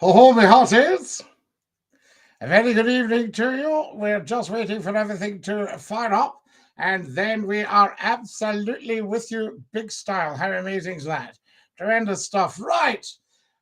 Ho, my hearties. A very good evening to you. We're just waiting for everything to fire up, and then we are absolutely with you, big style. How amazing is that? Tremendous stuff. Right.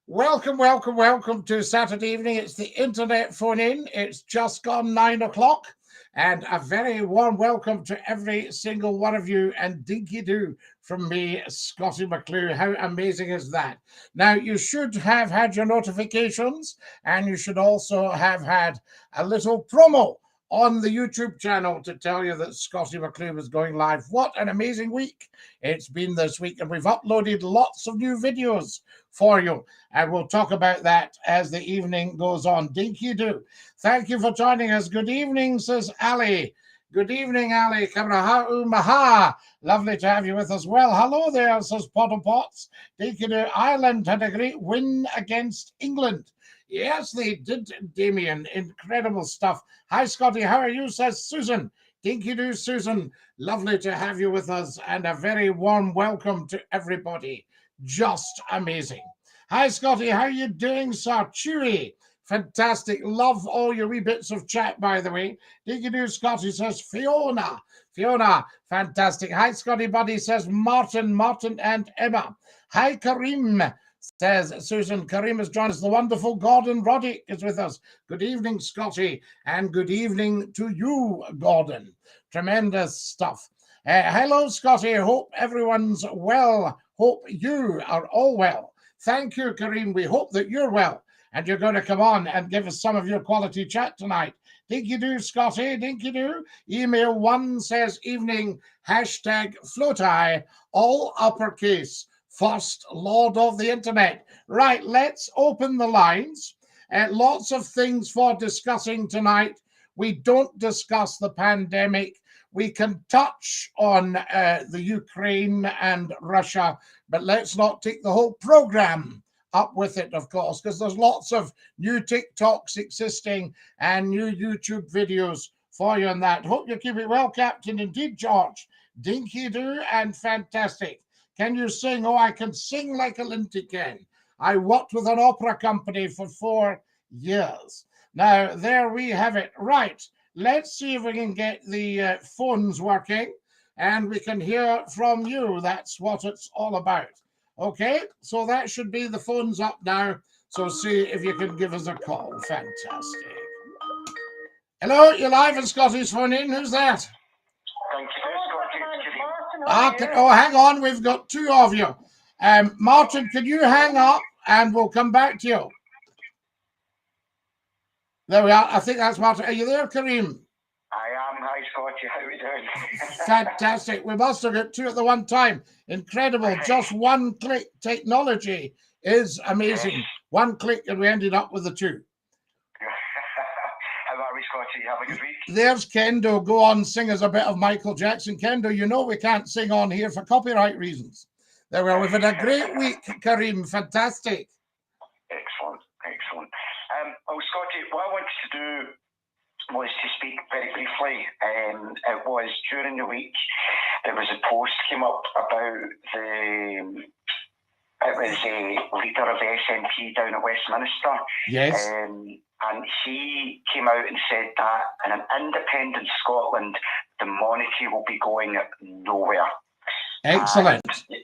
Welcome to Saturday evening. It's the internet phone in. It's just gone 9 o'clock. And a very warm welcome to every single one of you, and DINKY-DOO from me, Scottie McCLUE. How amazing is that? Now, you should have had your notifications, and you should also have had a little promo on the YouTube channel to tell you that Scottie McCLUE was going live. What an amazing week it's been this week, and we've uploaded lots of new videos for you, and we'll talk about that as the evening goes on. DINKY-DOO, thank you for joining us. Good evening, says Ali. Good evening, Ali. Kamrahau Maha. Lovely to have you with us. Well, hello there, says Potter Potts. DINKY-DOO, Ireland had a great win against England. Yes, they did, Damien. Incredible stuff. Hi, Scottie. How are you, says Susan. DINKY-DOO, Susan. Lovely to have you with us, and a very warm welcome to everybody. Just amazing. Hi, Scottie. How are you doing, sir? Cheery. Fantastic. Love all your wee bits of chat, by the way. DINKY-DOO, Scottie says Fiona. Fiona, fantastic. Hi, Scottie Buddy says Martin and Emma. Hi, Karim, says Susan. Karim has joined us. The wonderful Gordon Roddick is with us. Good evening, Scottie, and good evening to you, Gordon. Tremendous stuff. Hello, Scottie. Hope everyone's well. Hope you are all well. Thank you, Karim. We hope that you're well, and you're going to come on and give us some of your quality chat tonight. DINKY-DOO, Scottie. DINKY-DOO. Email 1 says evening, hashtag floatie, all uppercase. First Lord of the Internet. Right, let's open the lines. Lots of things for discussing tonight. We don't discuss the pandemic. We can touch on the Ukraine and Russia, but let's not take the whole program up with it, of course, because there's lots of new TikToks existing and new YouTube videos for you on that. Hope you keep it well, Captain. Indeed, George. DINKY-DOO and fantastic. Can you sing? Oh, I can sing like a linty can. I worked with an opera company for 4 years. Now, there we have it. Right. Let's see if we can get the phones working and we can hear from you. That's what it's all about. Okay, so that should be the phones up now. So see if you can give us a call. Fantastic. Hello, you're live on Scottie's phone in. Who's that? Thank you, Scottie. Oh, hang on. We've got two of you. Martin, can you hang up and we'll come back to you? There we are. I think that's Martin. Are you there, Karim? I am. Hi, Scottie. How are we doing? Fantastic. We must have got two at the one time. Incredible. Just one click. Technology is amazing. Yes. One click and we ended up with the two. How are we, Scottie? Have a good week? There's Kendo. Go on, sing us a bit of Michael Jackson. Kendo, you know we can't sing on here for copyright reasons. There we are. We've had a great week, Karim. Fantastic. Excellent. Well, Scottie, what I wanted to do was to speak very briefly. It was during the week, there was a post came up about it was a leader of the SNP down at Westminster. Yes. And he came out and said that in an independent Scotland, the monarchy will be going nowhere. Excellent. And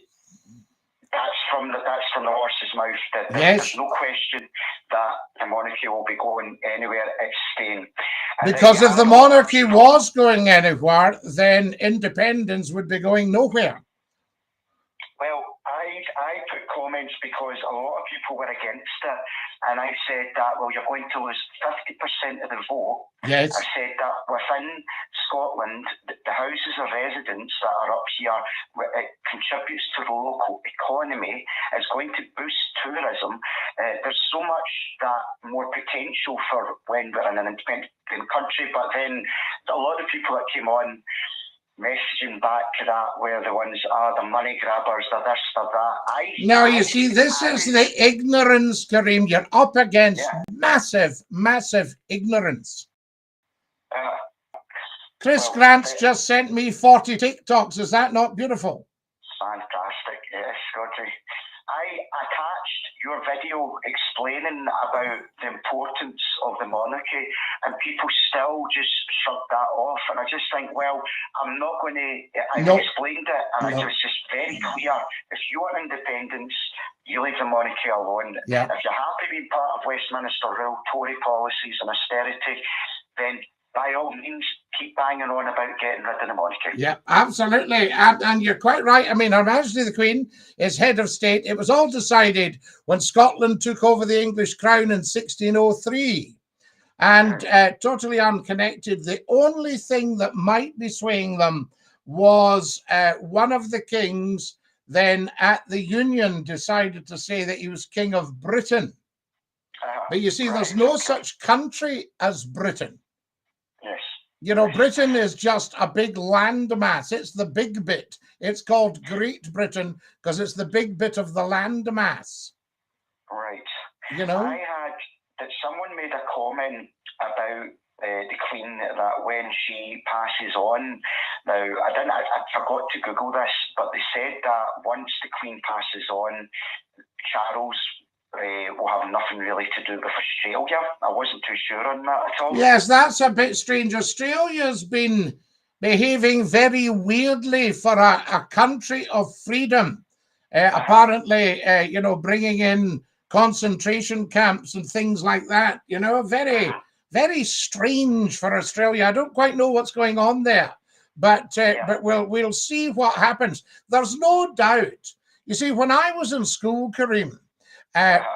that's from the horse's mouth. That yes. There's no question that the monarchy will be going anywhere. It's staying. Because if the monarchy was going anywhere, then independence would be going nowhere. Well, I put comments because a lot of people were against it, and I said that, well, you're going to lose 50% of the vote. Yes. I said that within Scotland, the houses of residence that are up here, it contributes to the local economy. It's going to boost tourism. There's so much that more potential for when we're in an independent country, but then a lot of people that came on messaging back to that were the ones the money grabbers, the this, the that. Now you see, this is the ignorance, Karim. You're up against massive ignorance. Chris Grant's just sent me 40 TikToks. Is that not beautiful? Fantastic, yes, Scottie. I attached your video explaining about the importance of the monarchy, and people still just shrug that off. And I just think, well, I'm not going to. I've explained it, and it was just very clear. If you want independence, you leave the monarchy alone. Yeah. If you're happy being part of Westminster rule, Tory policies and austerity, then by all means, keep banging on about getting rid of the monarchy. Yeah, absolutely. And you're quite right. I mean, Her Majesty the Queen is head of state. It was all decided when Scotland took over the English crown in 1603. And totally unconnected. The only thing that might be swaying them was one of the kings then at the Union decided to say that he was King of Britain. But you see, there's no such country as Britain. Yes. You know, Britain is just a big landmass. It's the big bit. It's called Great Britain because it's the big bit of the landmass. Right. You know? That someone made a comment about the Queen that when she passes on, now I forgot to Google this, but they said that once the Queen passes on, Charles will have nothing really to do with Australia. I wasn't too sure on that at all. Yes, that's a bit strange. Australia's been behaving very weirdly for a country of freedom. Apparently, you know, bringing in concentration camps and things like that, you know, very, very strange for Australia. I don't quite know what's going on there, but we'll see what happens. There's no doubt. You see, when I was in school, Kareem,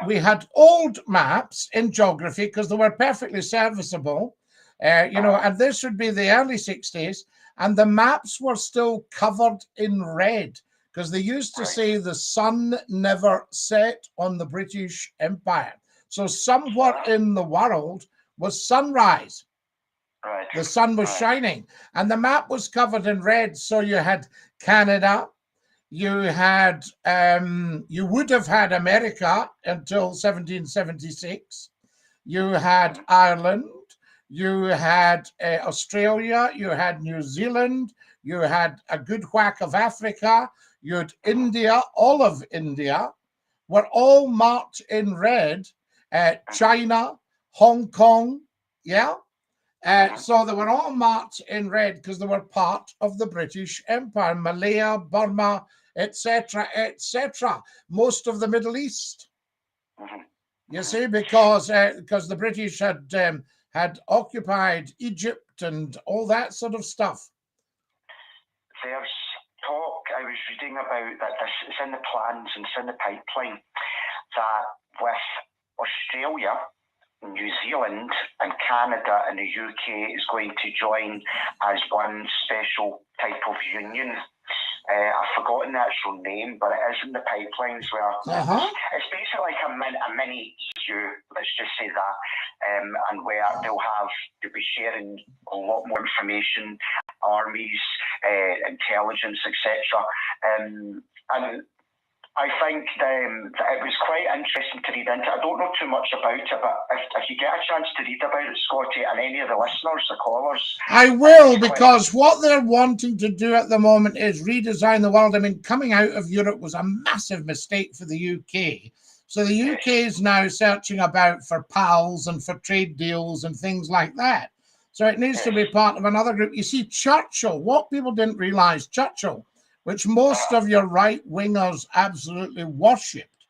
we had old maps in geography because they were perfectly serviceable, you know, and this would be the early 60s, and the maps were still covered in red because they used to say the sun never set on the British Empire. So somewhere in the world was sunrise. Right. The sun was shining, and the map was covered in red. So you had Canada, you had, you would have had America until 1776. You had Ireland, you had Australia, you had New Zealand, you had a good whack of Africa, you had India, all of India were all marked in red. China, Hong Kong, yeah. So they were all marked in red because they were part of the British Empire. Malaya, Burma, etc., etc. Most of the Middle East. You see, because the British had occupied Egypt and all that sort of stuff. There's talk I was reading about that it's in the plans and it's in the pipeline that with Australia, New Zealand and Canada and the UK is going to join as one special type of union. I've forgotten the actual name, but it is in the pipelines where it's basically like a mini EU, let's just say that, and where they'll be sharing a lot more information, armies, intelligence, etc. And I think that it was quite interesting to read into. I don't know too much about it, but if you get a chance to read about it, Scottie, and any of the listeners, the callers, I will, because what they're wanting to do at the moment is redesign the world. I mean, coming out of Europe was a massive mistake for the UK. So the UK is now searching about for pals and for trade deals and things like that. So it needs to be part of another group. You see, Churchill, what people didn't realize, Churchill, which most of your right-wingers absolutely worshipped.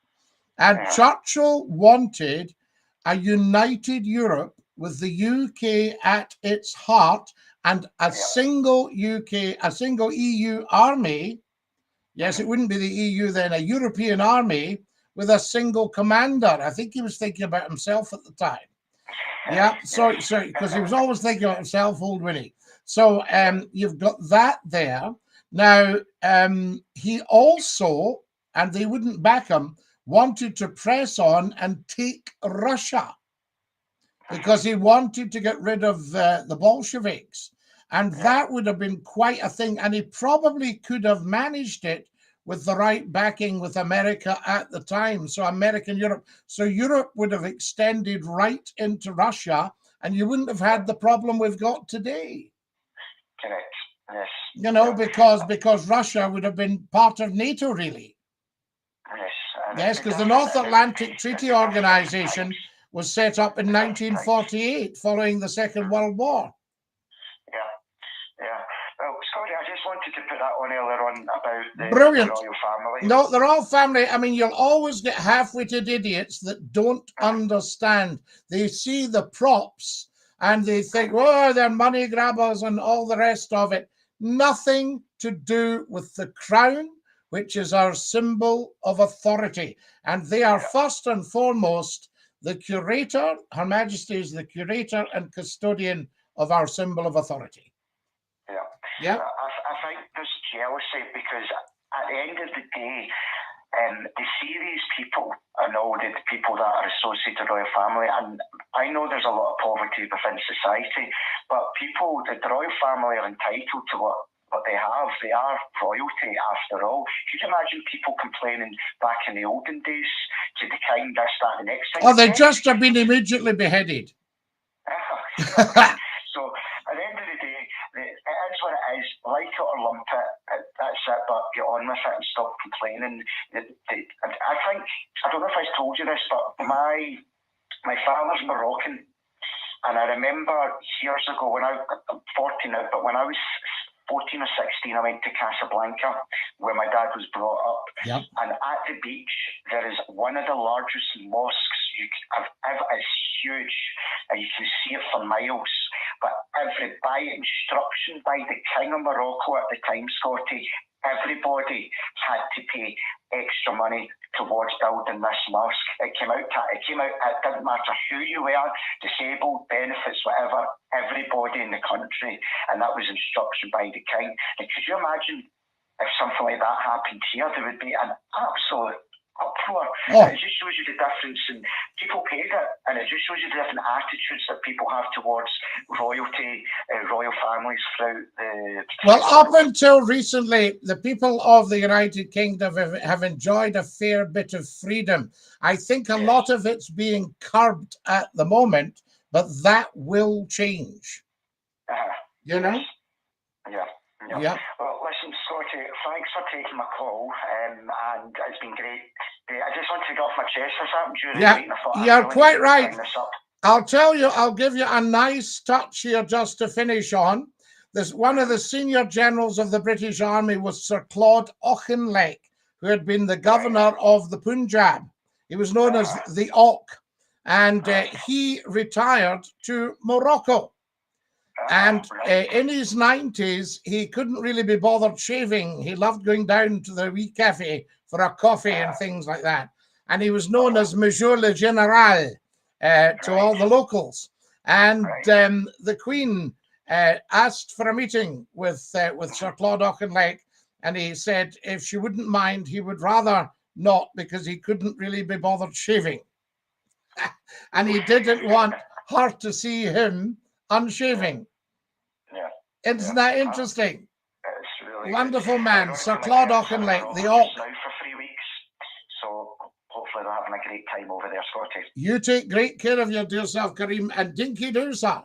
And Churchill wanted a united Europe with the UK at its heart and a single EU army. Yes, it wouldn't be the EU then, a European army with a single commander. I think he was thinking about himself at the time. Yeah, so because he was always thinking about himself, old Winnie. So you've got that there. Now, he also, and they wouldn't back him, wanted to press on and take Russia because he wanted to get rid of the Bolsheviks. And that would have been quite a thing. And he probably could have managed it with the right backing with America at the time. So American Europe. So Europe would have extended right into Russia, and you wouldn't have had the problem we've got today. Correct. Yes. You know, because Russia would have been part of NATO, really. Yes, Yes, because the North Atlantic Treaty Organization was set up in 1948 following the Second World War. Yeah. Well, Scottie, I just wanted to put that on earlier on about the Brilliant. royal family. No, they're all family. I mean, you'll always get half-witted idiots that don't understand. They see the props and they think, oh, they're money grabbers and all the rest of it. Nothing to do with the crown, which is our symbol of authority. And they are first and foremost the curator. Her Majesty is the curator and custodian of our symbol of authority. Yeah. I think there's jealousy because at the end of the day, they see these people and all the people that are associated with the royal family, and I know there's a lot of poverty within society, but people, the royal family are entitled to what they have. They are royalty after all. Could you imagine people complaining back in the olden days to the king, this, that, and the next thing? Oh, they just have been immediately beheaded. So at the end of the day, it is what it is. Like it or lump it, that's it. But get on with it and stop complaining. I think, I don't know if I told you this, but my father's Moroccan, and I remember years ago when I'm 40 now, but when I was 14 or 16, I went to Casablanca, where my dad was brought up. Yep. And at the beach, there is one of the largest mosques I've ever. It's huge, and you can see it for miles. But by instruction by the King of Morocco at the time, Scottie, everybody had to pay extra money towards building this mosque. It came out, it didn't matter who you were, disabled, benefits, whatever, everybody in the country. And that was instruction by the King. And could you imagine if something like that happened here? There would be an absolute uproar. Oh. It just shows you the difference, and people paid it, and it just shows you the different attitudes that people have towards royalty, royal families throughout the... Well, up until recently, the people of the United Kingdom have enjoyed a fair bit of freedom. I think a lot of it's being curbed at the moment, but that will change. You know? Yeah. Well, listen, Scottie, thanks for taking my call, and it's been great. I just wanted to get off my chest or something during the week, and I thought you're quite right. I'll tell you, I'll give you a nice touch here just to finish on. One of the senior generals of the British Army was Sir Claude Auchinleck, who had been the governor of the Punjab. He was known as the Auk, and he retired to Morocco. And in his 90s, he couldn't really be bothered shaving. He loved going down to the wee cafe for a coffee and things like that. And he was known as Monsieur le Général to all the locals. And the Queen asked for a meeting with Sir Claude Auchinleck, and he said if she wouldn't mind, he would rather not, because he couldn't really be bothered shaving. And he didn't want her to see him unshaving. Isn't that interesting? It's really wonderful man, Sir Claude Auchinleck, the Auk. Now for 3 weeks, so hopefully they're having a great time over there, Scottie. You take great care of your dear self, Kareem, and Dinky-Doo, sir.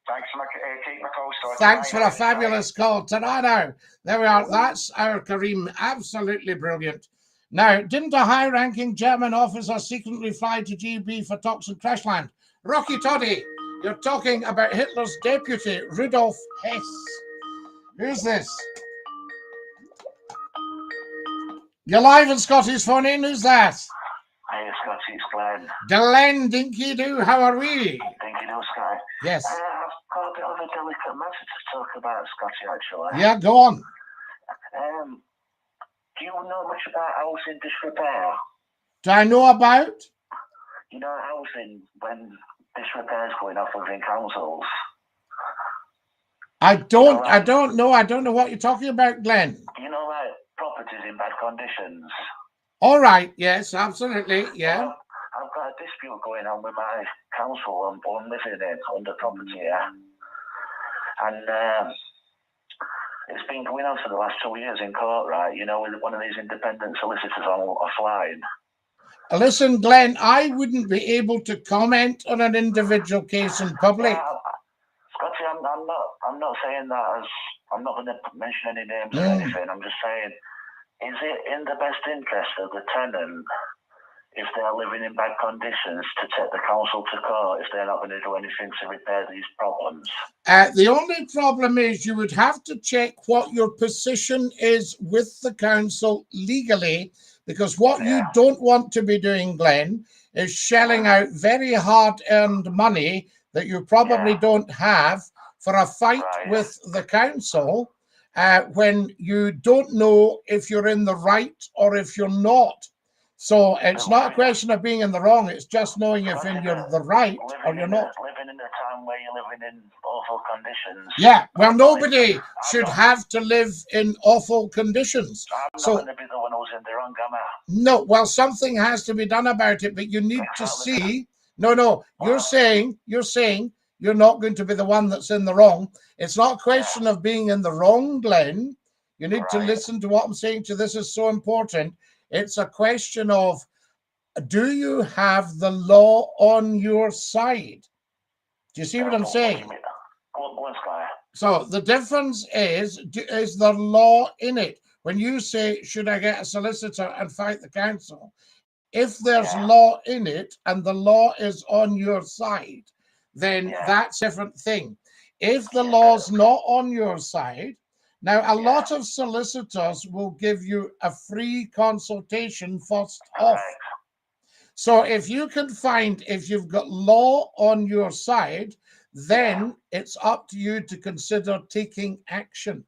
Thanks for taking my call, Scottie. Thanks for a fabulous call. Ta-da now. There we are. That's our Kareem. Absolutely brilliant. Now, didn't a high-ranking German officer secretly fly to GB for talks in Crashland? Rocky Toddy, you're talking about Hitler's deputy, Rudolf Hess. Who's this? You're live in Scottie's phone in. Who's that? Hi, Scottie, it's Glenn. Glenn, Dinky-Doo, how are we? Dinky-Doo, Scottie. Yes. I've got a bit of a delicate matter to talk about, Scottie, actually. Yeah, go on. Do you know much about housing disrepair? Do I know about? You know, housing, when disrepair is going off within councils. I don't know. I don't know what you're talking about, Glenn. You know, like properties in bad conditions. All right. Yes, absolutely. Yeah. Well, I've got a dispute going on with my council I'm living in on the property here. And it's been going on for the last 2 years in court, right? You know, with one of these independent solicitors offline. Listen, Glenn, I wouldn't be able to comment on an individual case in public. Scottie, I'm not saying that as I'm not going to mention any names or anything. I'm just saying is it in the best interest of the tenant, if they're living in bad conditions, to take the council to court if they're not going to do anything to repair these problems? The only problem is you would have to check what your position is with the council legally, because what you don't want to be doing, Glenn, is shelling out very hard-earned money that you probably don't have for a fight with the council when you don't know if you're in the right or if you're not. So it's not a question of being in the wrong, it's just knowing if you're the right or you're not. Living in a town where you're living in awful conditions. Yeah, well, nobody should have to live in awful conditions. I'm not going to be the one who's in the wrong, am I? No, well, something has to be done about it, but you need to see. No, you're saying you're not going to be the one that's in the wrong. It's not a question of being in the wrong, Glenn. You need to listen to what I'm saying to you. This is so important. It's a question of, do you have the law on your side? Do you see what I'm saying? Go on, Scottie. So the difference is the law in it? When you say, should I get a solicitor and fight the council? If there's law in it and the law is on your side, then that's a different thing. If the law's not on your side, now, a lot of solicitors will give you a free consultation first off. So if you can find, if you've got law on your side, then it's up to you to consider taking action.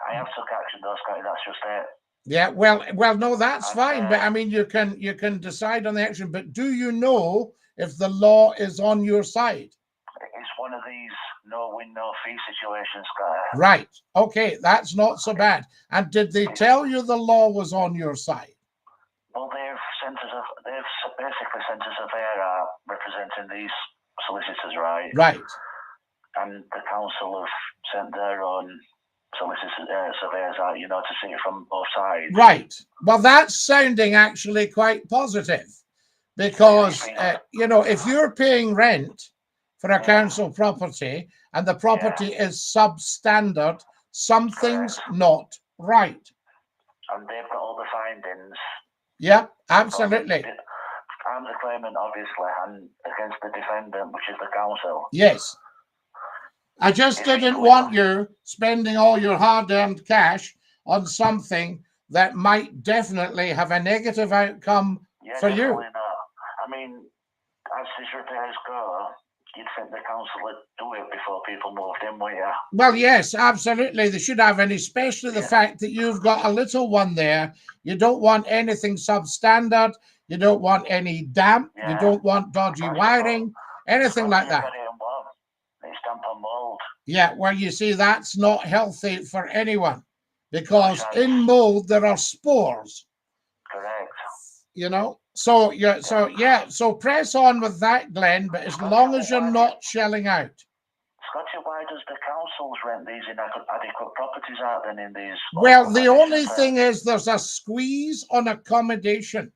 I have took action though, Scottie, that's just it. Yeah, well, no, that's fine. But I mean, you can decide on the action, but do you know if the law is on your side? It's one of these no-win, no-fee situations, Scottie. Right. Okay, that's not so bad. And did they tell you the law was on your side? Well, they've basically sent a surveyor out representing these solicitors, right? Right. And the council have sent their own surveyors out, to see it from both sides. Right. Well, that's sounding actually quite positive, because if you're paying rent for a council property and the property is substandard, something's not right. And they've got all the findings. Yeah, absolutely. I'm the claimant, obviously, and against the defendant, which is the council. Yes. I just didn't want you spending all your hard-earned cash on something that might definitely have a negative outcome for you. Not. I mean, as these repairs go, you'd think the council would do it before people moved in, wouldn't you? Well, yes, absolutely. They should have, and especially the fact that you've got a little one there. You don't want anything substandard. You don't want any damp. You don't want dodgy wiring, anything like that. It's damp and mold. Yeah, well, you see, that's not healthy for anyone, because in mold there are spores. Correct. So press on with that, Glenn, but as long as you're not shelling out. Scottie, why does the councils rent these inadequate properties out then in these? Well, the only thing is there's a squeeze on accommodation.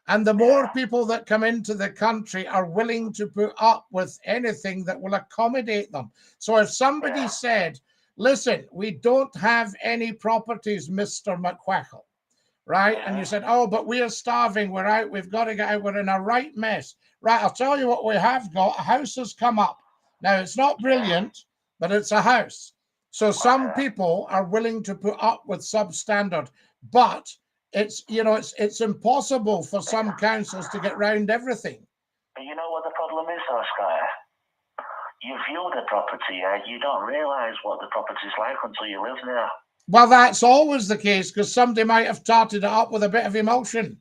And the more people that come into the country are willing to put up with anything that will accommodate them. So if somebody said, listen, we don't have any properties, Mr. McCLUE, right? And you said, oh, but we are starving, we're out, we've got to get out, we're in a right mess. Right, I'll tell you what we have got. A house has come up. Now, it's not brilliant, but it's a house. So some people are willing to put up with substandard, but it's impossible for some councils to get round everything. But you know what the problem is, though, Scottie? You view the property, you don't realise what the property's like until you live there. Well, that's always the case, because somebody might have tarted it up with a bit of emotion.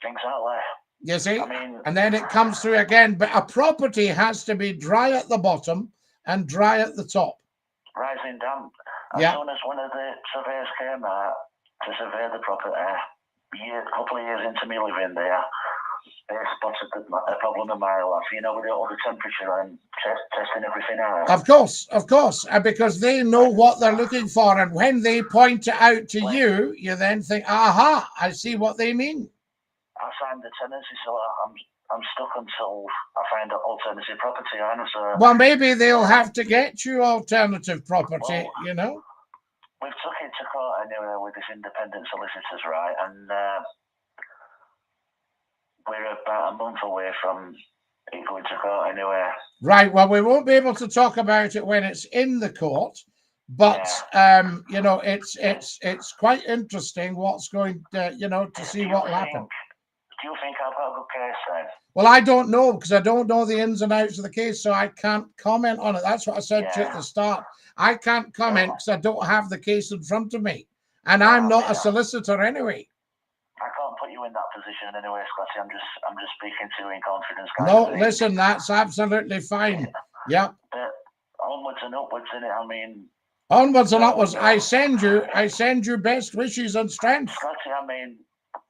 Exactly. You see? And then it comes through again. But a property has to be dry at the bottom and dry at the top. Rising damp. As soon as one of the surveyors came out to survey the property, a couple of years into me living there, they spotted a problem a mile off, with all the temperature and testing everything out. Of course, because they know what they're looking for, and when they point it out to you, you then think, aha, I see what they mean. I signed the tenancy, so I'm stuck until I find an alternative property. Well, maybe they'll have to get you alternative property, we've took it to court anyway with this independent solicitors, right? And we're about a month away from it going to court anyway. Right. Well, we won't be able to talk about it when it's in the court, but you know, it's quite interesting what's going to, you know, to see what will happen. Do you think I've got a good case then? Well, I don't know, because I don't know the ins and outs of the case, so I can't comment on it. That's what I said to you at the start. I can't comment because I don't have the case in front of me, and I'm not a solicitor anyway. I can't put you in that position anyway, Scottie. I'm just speaking to you in confidence. No, listen, that's absolutely fine. Yeah. But onwards and upwards, innit? I mean, onwards and upwards. I send you best wishes and strength. Scottie, I mean,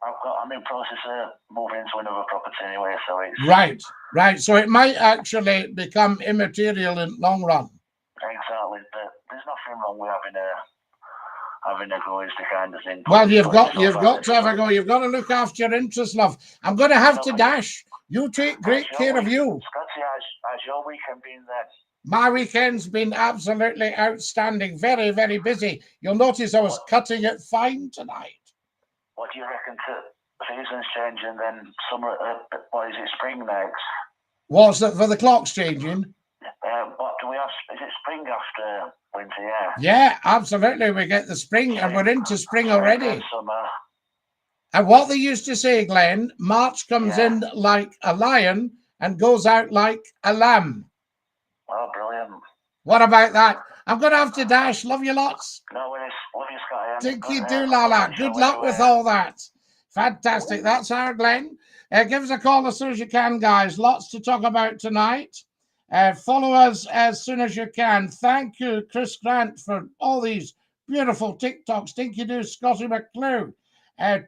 I'm in process of moving into another property anyway, so it's right. So it might actually become immaterial in long run. Exactly, but there's nothing wrong with having a go is the kind of thing. Well, you've got to have a go. You've got to look after your interests, love. I'm going to have to dash. You take great care of you. Scottie, how's your weekend been then? My weekend's been absolutely outstanding. Very, very busy. You'll notice I was cutting it fine tonight. What do you reckon to seasons changing then summer? What is it, spring next? What's that for the clocks changing? What do we have? Is it spring after winter? Yeah. Yeah, absolutely. We get the spring, and we're into spring already. Summer. And what they used to say, Glenn, March comes in like a lion and goes out like a lamb. Oh, brilliant. What about that? I'm going to have to dash. Love you lots. No worries. Love you, Scottie. Dinky-Doo, Lala. Good luck with all that. Fantastic. That's our Glenn. Give us a call as soon as you can, guys. Lots to talk about tonight. Follow us as soon as you can. Thank you, Chris Grant, for all these beautiful TikToks. Dinky-Doo, Scottie McCLUE.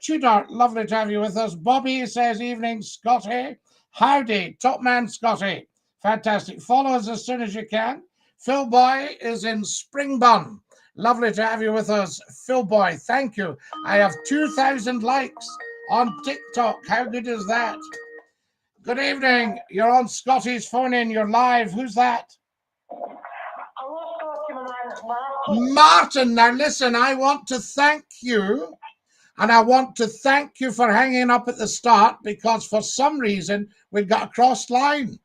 Tudor, lovely to have you with us. Bobby says, evening, Scottie. Howdy, top man, Scottie. Fantastic. Follow us as soon as you can. Phil Boy is in Springbun. Lovely to have you with us, Phil Boy. Thank you. I have 2,000 likes on TikTok. How good is that? Good evening. You're on Scottie's phone in. You're live. Who's that? Hello, Scottie. My name is Martin. Martin, now listen, I want to thank you. And I want to thank you for hanging up at the start, because for some reason we got a crossed line.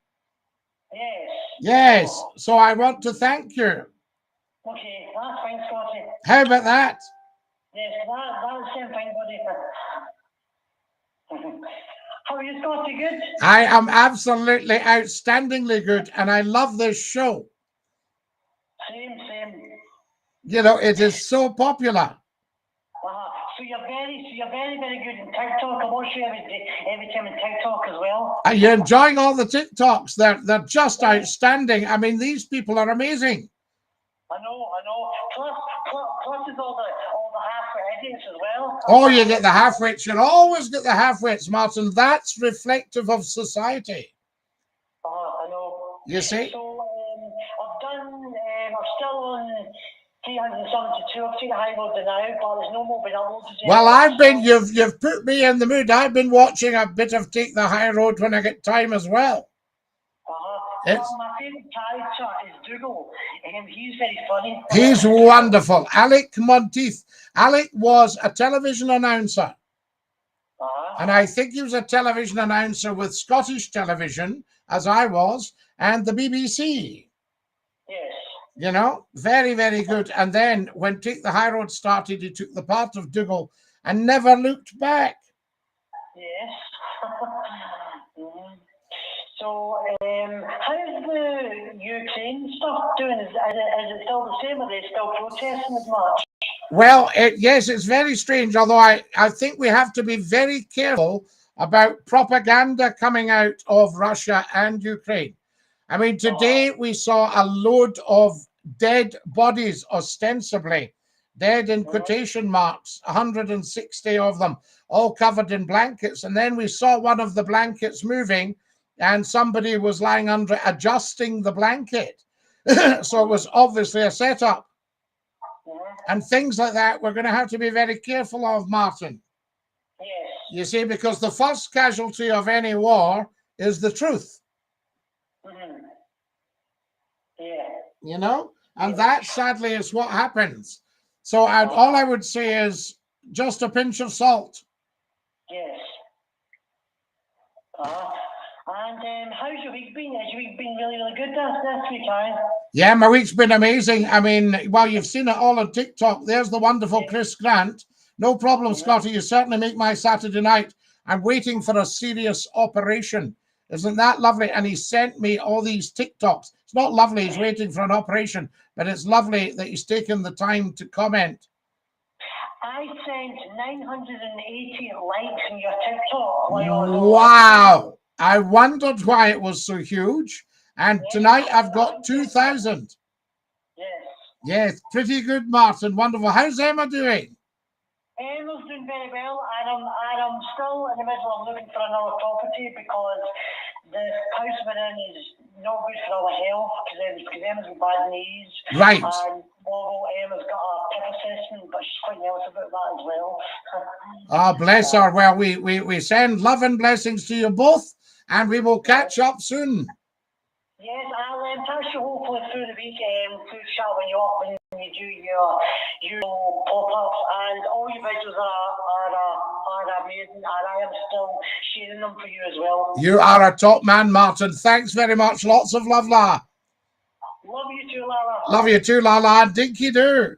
Yes. Yes. So I want to thank you. Okay, that's fine, Scottie. How about that? Yes, that's the same thing, buddy. How are you, Scottie? Good? I am absolutely outstandingly good, and I love this show. Same. You know, it is so popular. So you're very, very good in TikTok. I watch you every time in TikTok as well. Are you enjoying all the TikToks? They're just outstanding. I mean, these people are amazing. I know. Plus is all the half edits as well. Oh, you get the half-wits. You'll always get the half-wits, Martin. That's reflective of society. I know. You see? So I'm still on 372. I've seen the high road now, but there's no more been uploaded yet. Well, you've put me in the mood. I've been watching a bit of Take the High Road when I get time as well. Well, my favourite character is Dougal. He's very funny. He's wonderful. Alec Monteith. Alec was a television announcer. And I think he was a television announcer with Scottish television, as I was, and the BBC. Yes. You know, very, very good. And then when Take the High Road started, he took the part of Dougal and never looked back. Yes. So, how's the Ukraine stuff doing? Is it still the same? Are they still protesting as much? Well, yes, it's very strange, although I think we have to be very careful about propaganda coming out of Russia and Ukraine. I mean, today we saw a load of dead bodies, ostensibly, dead in quotation marks, 160 of them, all covered in blankets. And then we saw one of the blankets moving, and somebody was lying under, adjusting the blanket. So it was obviously a setup. And things like that, we're going to have to be very careful of, Martin. Yes. You see, because the first casualty of any war is the truth. Yeah. You know? And that, sadly, is what happens. So all I would say is just a pinch of salt. Yes. And how's your week been? Has your week been really, really good this week, Aaron? Yeah, my week's been amazing. I mean, well, you've seen it all on TikTok. There's the wonderful Chris Grant. No problem, Scottie. You certainly make my Saturday night. I'm waiting for a serious operation. Isn't that lovely? And he sent me all these TikToks. It's not lovely he's waiting for an operation, but it's lovely that he's taken the time to comment. I sent 980 likes on your TikTok. Wow. I wondered why it was so huge. And tonight I've got 2,000. Yes. Yes, pretty good, Martin. Wonderful. How's Emma doing? Emma's doing very well, and I'm still in the middle of looking for another property because the house we're in is not good for our health because Emma's got bad knees. Right. And although Emma's got a PIP assessment, but she's quite nervous about that as well. Bless her. Well, we send love and blessings to you both, and we will catch up soon. Yes, I'll touch you hopefully through the week to chat when you do your pop-ups, and all your videos are amazing, and I am still sharing them for you as well. You are a top man, Martin. Thanks very much. Lots of love, La. Love you too, Lala. Love you too, Lala. And DINKY-DOO.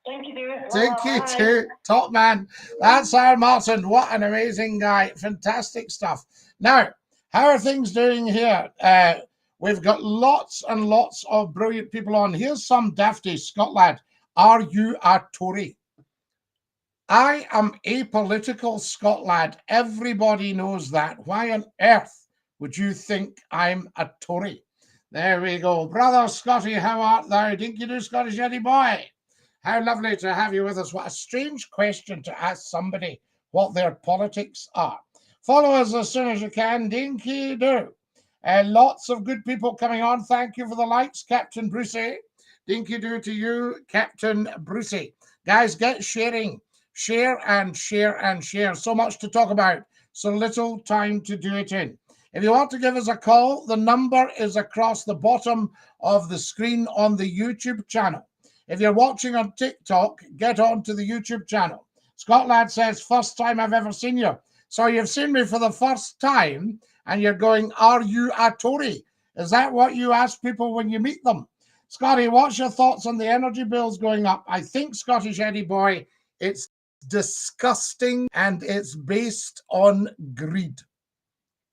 DINKY-DOO. DINKY-DOO. Top man. That's our Martin. What an amazing guy. Fantastic stuff. Now, how are things doing here? We've got lots and lots of brilliant people on. Here's some dafty Scotland. Are you a Tory? I am apolitical, Scotland. Everybody knows that. Why on earth would you think I'm a Tory? There we go. Brother Scottie, how art thou? DINKY-DOO, Scottish Eddie boy. How lovely to have you with us. What a strange question to ask somebody what their politics are. Follow us as soon as you can. DINKY-DOO. Lots of good people coming on. Thank you for the likes, Captain Brucey. DINKY-DOO to you, Captain Brucey. Guys, get sharing. Share and share and share. So much to talk about. So little time to do it in. If you want to give us a call, the number is across the bottom of the screen on the YouTube channel. If you're watching on TikTok, get on to the YouTube channel. Scotland says, first time I've ever seen you. So you've seen me for the first time, and you're going, are you a Tory? Is that what you ask people when you meet them? Scottie, what's your thoughts on the energy bills going up? I think, Scottish Eddie boy, it's disgusting, and it's based on greed.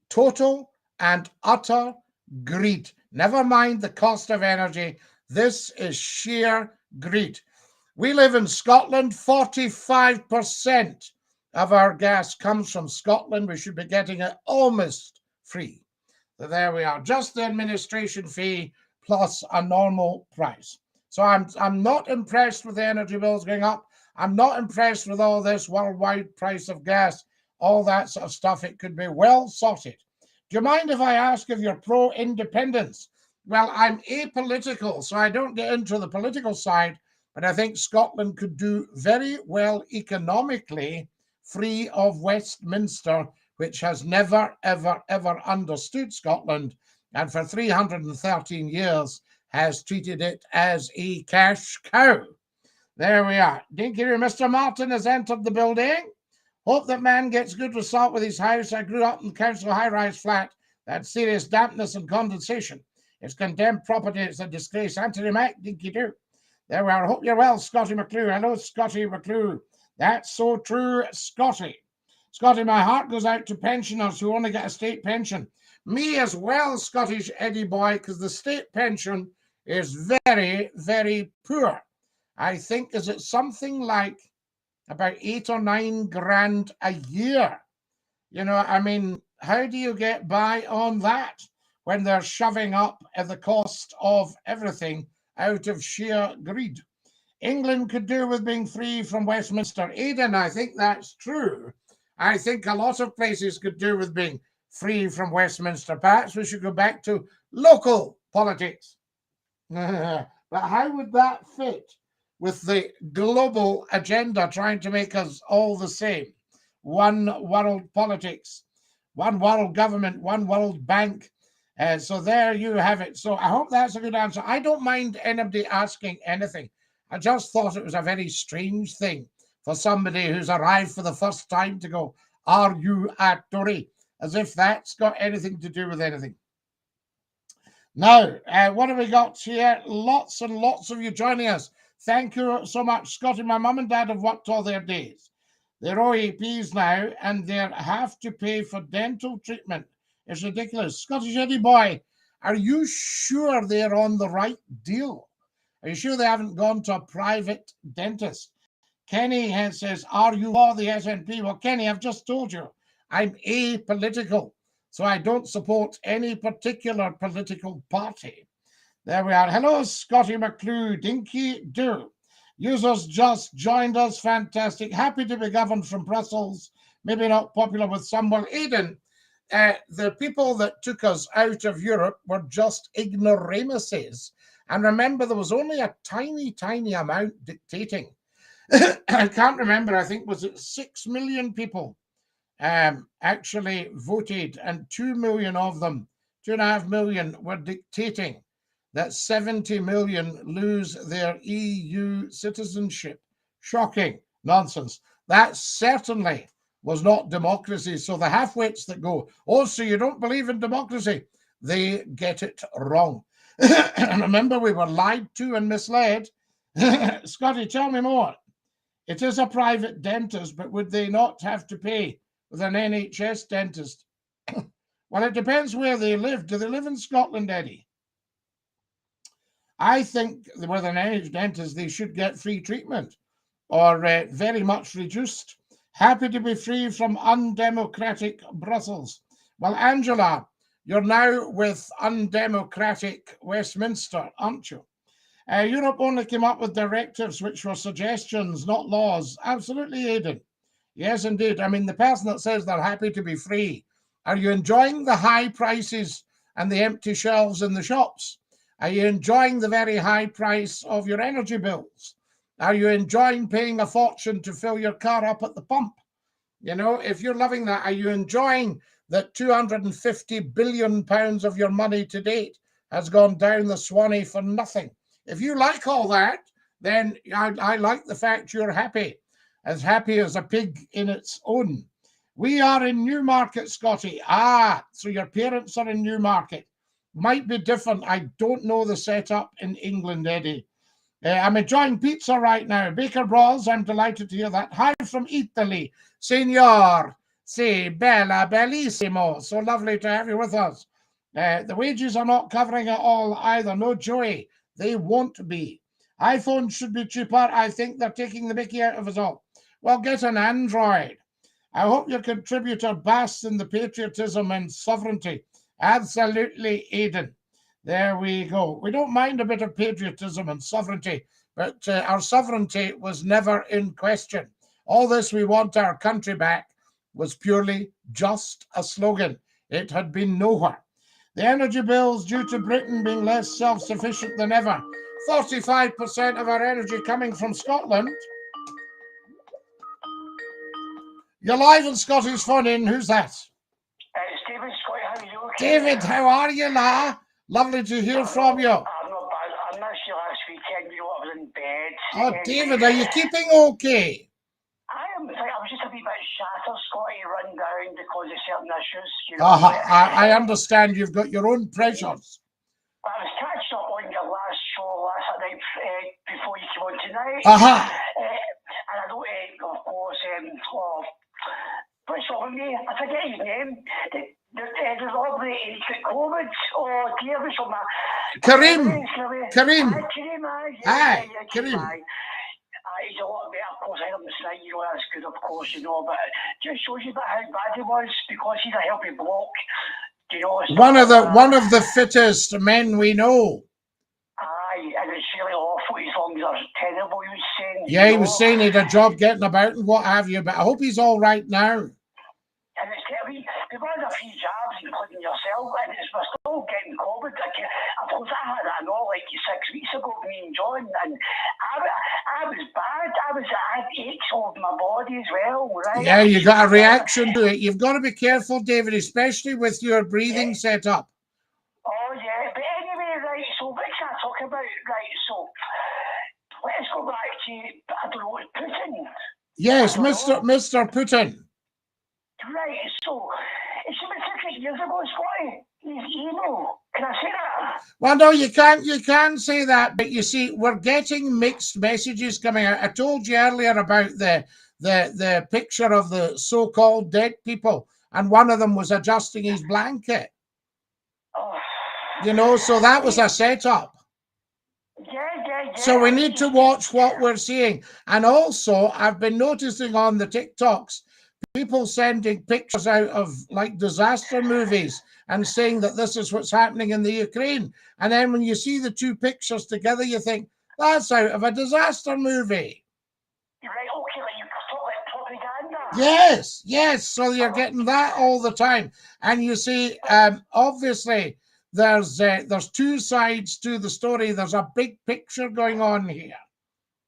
Total and utter greed. Never mind the cost of energy. This is sheer greed. We live in Scotland. 45% of our gas comes from Scotland. We should be getting it almost free. So there we are. Just the administration fee plus a normal price. So I'm not impressed with the energy bills going up. I'm not impressed with all this worldwide price of gas, all that sort of stuff. It could be well sorted. Do you mind if I ask if you're pro-independence? Well, I'm apolitical, so I don't get into the political side, but I think Scotland could do very well economically free of Westminster, which has never, ever, ever understood Scotland, and for 313 years has treated it as a cash cow. There we are. DINKY-DOO, Mr. Martin has entered the building. Hope that man gets good result with his house. I grew up in council high-rise flat that had serious dampness and condensation. It's condemned property. It's a disgrace. Anthony Mac, DINKY-DOO. There we are. Hope you're well, Scottie McCLUE. Hello, Scottie McCLUE. That's so true, Scottie. Scottie, my heart goes out to pensioners who only get a state pension. Me as well, Scottish Eddie boy, because the state pension is very, very poor. I think, is it something like about 8 or 9 grand a year? You know, I mean, how do you get by on that when they're shoving up at the cost of everything out of sheer greed? England could do with being free from Westminster. Aidan, I think that's true. I think a lot of places could do with being free from Westminster. Perhaps we should go back to local politics. But how would that fit with the global agenda trying to make us all the same? One world politics, one world government, one world bank. So there you have it. So I hope that's a good answer. I don't mind anybody asking anything. I just thought it was a very strange thing for somebody who's arrived for the first time to go, "Are you a Tory?" As if that's got anything to do with anything. Now, what have we got here? Lots and lots of you joining us. Thank you so much, Scottie. My mum and dad have worked all their days. They're OAPs now, and they have to pay for dental treatment. It's ridiculous. Scottish Eddie boy, are you sure they're on the right deal? Are you sure they haven't gone to a private dentist? Kenny says, "Are you for the SNP?" Well, Kenny, I've just told you, I'm apolitical, so I don't support any particular political party. There we are. Hello, Scottie McCLUE, DINKY-DOO. Users just joined us. Fantastic. Happy to be governed from Brussels. Maybe not popular with some. Well, Aidan, the people that took us out of Europe were just ignoramuses. And remember, there was only a tiny, tiny amount dictating. I can't remember. I think, was it 6 million people actually voted, and 2 million of them, 2.5 million, were dictating that 70 million lose their EU citizenship. Shocking nonsense. That certainly was not democracy. So the half-wits that go, "Oh, so you don't believe in democracy," they get it wrong. Remember, we were lied to and misled. Scottie, tell me more. It is a private dentist, but would they not have to pay with an NHS dentist? Well, it depends where they live. Do they live in Scotland, Eddie? I think with an NHS dentist, they should get free treatment, or very much reduced. Happy to be free from undemocratic Brussels. Well, Angela, you're now with undemocratic Westminster, aren't you? Europe only came up with directives which were suggestions, not laws. Absolutely, Aidan. Yes, indeed. I mean, the person that says they're happy to be free, are you enjoying the high prices and the empty shelves in the shops? Are you enjoying the very high price of your energy bills? Are you enjoying paying a fortune to fill your car up at the pump? You know, if you're loving that, are you enjoying that 250 billion pounds of your money to date has gone down the Swanee for nothing? If you like all that, then I like the fact you're happy as a pig in its own. We are in Newmarket, Scottie. Ah, so your parents are in Newmarket. Might be different. I don't know the setup in England, Eddie. I'm enjoying pizza right now. Baker Bros, I'm delighted to hear that. Hi from Italy. Signor, si, bella, bellissimo. So lovely to have you with us. The wages are not covering it all either. No joy. They won't be. iPhones should be cheaper. I think they're taking the mickey out of us all. Well, get an Android. I hope your contributor basks in the patriotism and sovereignty. Absolutely, Aidan. There we go. We don't mind a bit of patriotism and sovereignty, but our sovereignty was never in question. All this "we want our country back" was purely just a slogan. It had been nowhere. The energy bills due to Britain being less self-sufficient than ever. 45% of our energy coming from Scotland. You're live on Scottish Phone In. Who's that? It's David, Scottie. How are you? Okay? David, how are you, la? Lovely to hear from you. I'm not bad. I missed you last weekend. You know, I was in bed. Oh, David, are you keeping okay? I was just a wee bit shattered, Scottie, run down because of certain issues. You know, I understand you've got your own pressures. I was catching up on your last show last night before you came on tonight. And I know, of course, what's wrong with me? I forget his name. The lovely COVID or dear was on my Karim. Karim. He's a lot better, of course. I heard him tonight, you know, that's good, of course, you know, but it just shows you how bad he was because he's a healthy bloke. You know, one of the fittest men we know. Aye, and it's really awful. His lungs are terrible, he was saying. Yeah, he was saying he had a job getting about and what have you, but I hope he's all right now. And it's terrible. We've had a few jabs, including yourself, and we're still getting COVID. Of course, I had that all like 6 weeks ago, me and John, and I was bad. I had aches all over my body as well, right? Yeah, you got a reaction to it. You've got to be careful, David, especially with your breathing setup. Oh, yeah. But anyway, right, so what can I talk about? Right, so let's go back to, I don't know, Putin. Yes, Mr. Putin. Right, so it's been 6 years ago, Scottie. He's evil. Can I say that? Well, no, you can say that, but you see, we're getting mixed messages coming out. I told you earlier about the picture of the so-called dead people, and one of them was adjusting his blanket. Oh. You know, so that was a setup. Yeah. So we need to watch what we're seeing. And also, I've been noticing on the TikToks, people sending pictures out of like disaster movies and saying that this is what's happening in the Ukraine. And then when you see the two pictures together, you think, that's out of a disaster movie. Right, okay, like you talk like propaganda. Yes. So you're getting that all the time. And you see, obviously, there's two sides to the story. There's a big picture going on here.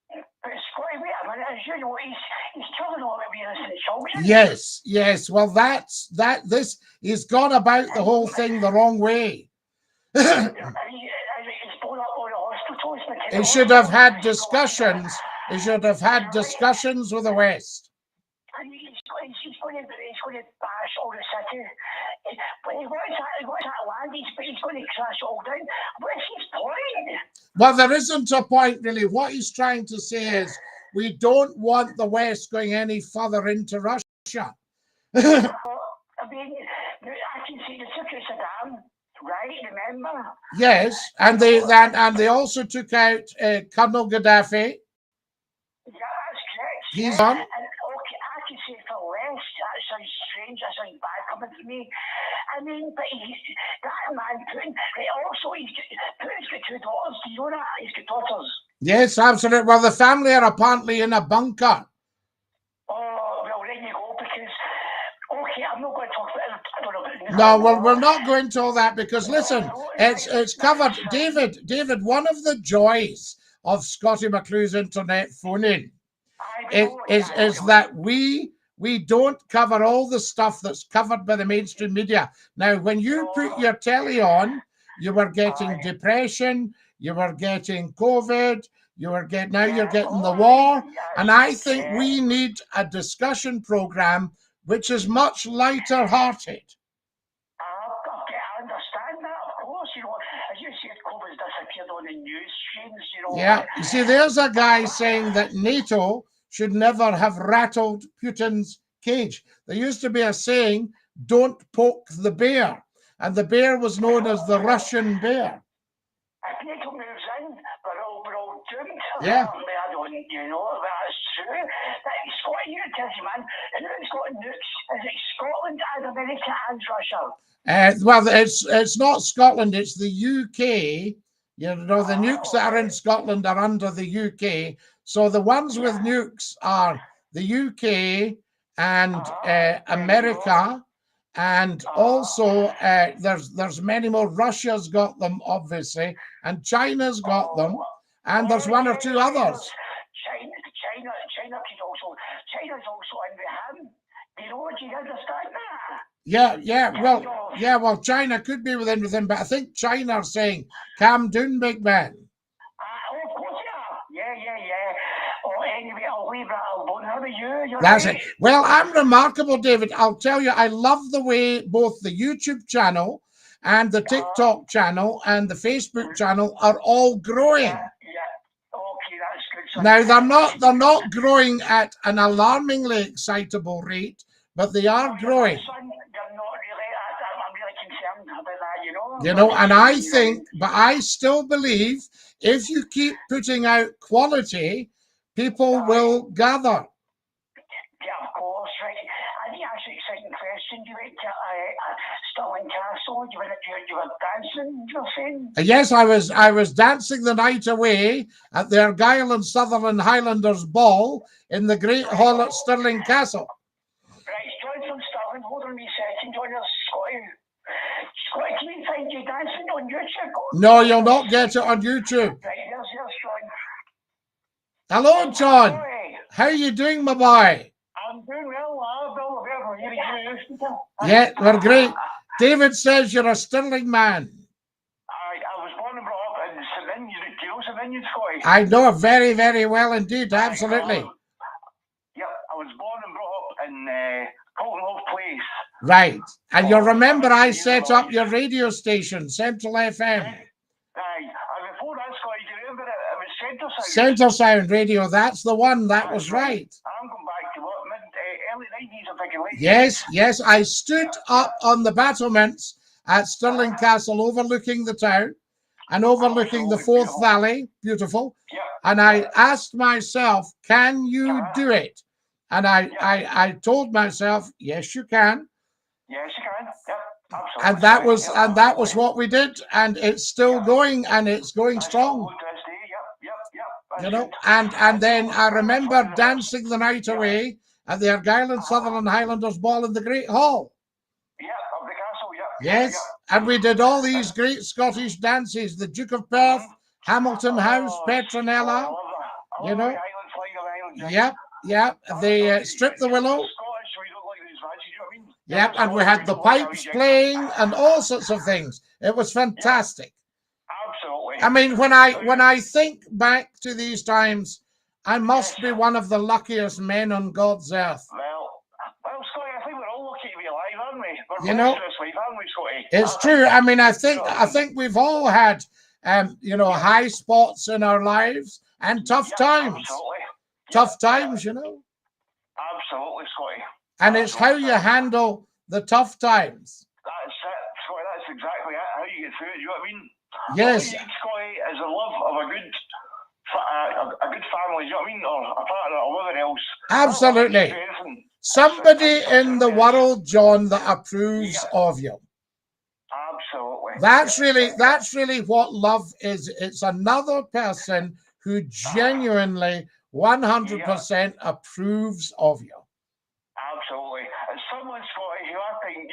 But Scottie, wait a minute, as you know, he's killing all of the innocent children. Yes. Well, this he's gone about the whole thing the wrong way. He's blown up all the hospitals. He should have had discussions. He should have had discussions with the West. And he's going to bash all the city. When he wants that land, he's going to crash it all down. What's his point? Well, there isn't a point, really. What he's trying to say is we don't want the West going any further into Russia. I mean, I can see the secret Saddam, right? Remember? Yes, and they also took out Colonel Gaddafi. Yeah, that's correct. He's on. And okay, I can say for West, that sounds strange, that sounds bad coming from me. I mean, but that man Putin, also Putin's got 2 daughters. Do you know that? He's got daughters. Yes, absolutely. Well, the family are apparently in a bunker. Oh, well, there you go, because, okay, I'm not going to talk about it. I don't know about it. No, well, we're not going to all that because, listen, it's covered. David, one of the joys of Scottie McClue's internet phone-in is that we don't cover all the stuff that's covered by the mainstream media. Now, when you put your telly on, you were getting depression, you were getting COVID, you're getting the war, and I think we need a discussion program which is much lighter-hearted. Okay, I understand that, of course. You know, as you said, COVID's disappeared on the news streams. You know. Yeah, you see, there's a guy saying that NATO should never have rattled Putin's cage. There used to be a saying, "Don't poke the bear," and the bear was known as the Russian bear. If NATO moves in, we're all doomed. Yeah. I don't, you know, that's true. Scottie, you tell me, man, who's got nukes? Is it Scotland and America and Russia? Well, it's not Scotland, it's the UK. You know, the nukes that are in Scotland are under the UK. So the ones with nukes are the UK and America. And also, there's many more. Russia's got them, obviously, and China's got them, and there's one or two others. China's also in the ham. Do you understand that? Well, China could be within, but I think China are saying, calm down, big man. Of course, yeah. Anyway, I'll leave that alone. How are you? That's it. Well, I'm remarkable, David. I'll tell you, I love the way both the YouTube channel and the TikTok channel and the Facebook channel are all growing. Yeah. Okay, that's good. So now they're not growing at an alarmingly excitable rate, but they are growing. I'm really concerned about that, you know. You know, and I think, but I still believe if you keep putting out quality, people will gather. Yeah, of course, right. I think that's an exciting question. You went to Stirling Castle. You were dancing, you were saying? Yes, I was dancing the night away at the Argyll and Sutherland Highlanders Ball in the Great Hall at Stirling Castle. Right, John from Stirling. Hold on a second. John, there's Scottie. Scottie, can we find you dancing on YouTube? No, you'll not get it on YouTube. Right, here's John. Hello, John. How are you doing, my boy? I'm doing well. Yeah, we're great. David says you're a Stirling man. I was born and brought up in St. opinion, Scottie. I know very, very well indeed. Absolutely. I was born and brought up in Colton Love Place. Right. And you remember I set up your radio station, Central FM. Aye. And before that, Scottie, do you remember it was Centre Sound? Centre Sound Radio. That's the one. That was right. I'm going back to what, early 90s, I'm thinking. Yes. I stood up on the battlements at Stirling Castle overlooking the town and overlooking the Forth Valley. Beautiful. And I asked myself, can you do it? And I told myself, yes, you can. Yes, you can. Yeah, absolutely. And that was what we did, and it's still going, and it's going strong. You know, and then I remember dancing the night away at the Argyll and Sutherland Highlanders Ball in the Great Hall. Yeah, of the castle. Yes, and we did all these great Scottish dances: the Duke of Perth, Hamilton House, Petronella. You know. Yep. They stripped the willow. Yep, and we had the pipes playing and all sorts of things. It was fantastic. Absolutely. I mean, when I think back to these times, I must be one of the luckiest men on God's earth. Well, Scottie, I think we're all lucky to be alive, aren't we? We're you know, aren't we, Scottie? It's true. I mean, I think we've all had, high spots in our lives and tough times. Absolutely. Tough times, you know. Absolutely, Scottie. And it's how you handle the tough times. That's it, Scottie. That's exactly it. How you get through it. You know what I mean? Yes. All you need, Scottie, is the love of a good family. You know what I mean? Or a partner or whatever else. Absolutely. Somebody in the world, John, that approves of you. Absolutely. That's really what love is. It's another person who genuinely 100% approves of you. Absolutely. It's someone, Scottie, who I think,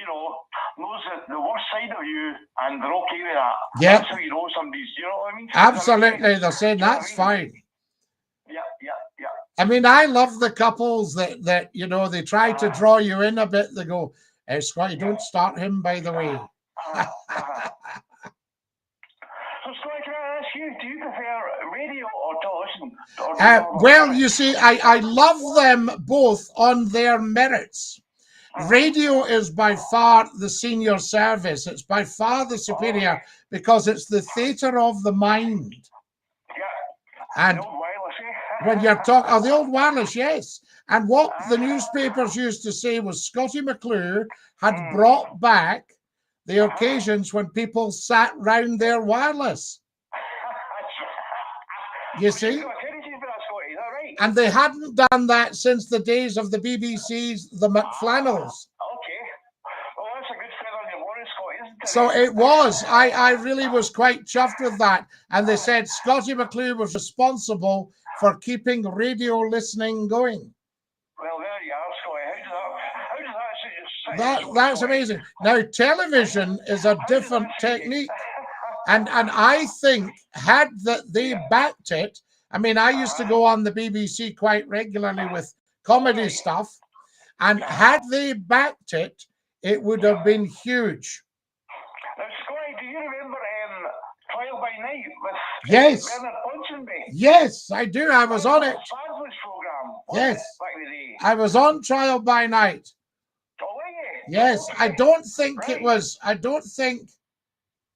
knows the worst side of you and they're okay with that. Yeah. That's how you know somebody's, you know what I mean? Absolutely. They're saying that's fine. Yeah. I mean, I love the couples that they try to draw you in a bit. They go, hey, Scottie, don't start him, by the way. So, Scottie, can I ask you, do you prefer radio or television? Well, you see, I love them both on their merits. Radio is by far the senior service. It's by far the superior because it's the theatre of the mind. Yeah. And when you're talking, the old wireless, yes. And what the newspapers used to say was Scottie McCLUE had brought back the occasions when people sat round their wireless. You see? And they hadn't done that since the days of the BBC's The McFlannels. Okay. Well, that's a good feather in your bonnet, Scottie, isn't it? So it was. I really was quite chuffed with that. And they said Scottie McCLUE was responsible for keeping radio listening going. Well, there you are, Scottie. How does that suit That's amazing. Now, television is a different technique. And I think had that they backed it, I mean, I used to go on the BBC quite regularly with comedy stuff, and had they backed it, it would have been huge. Now, Scottie, do you remember Trial by Night with Yes. Bernard Ponsonby? Yes, I do. I was on it. Fabulous program. Yes. Back in the day. I was on Trial by Night. Oh, were you? Yes, Okay. I don't think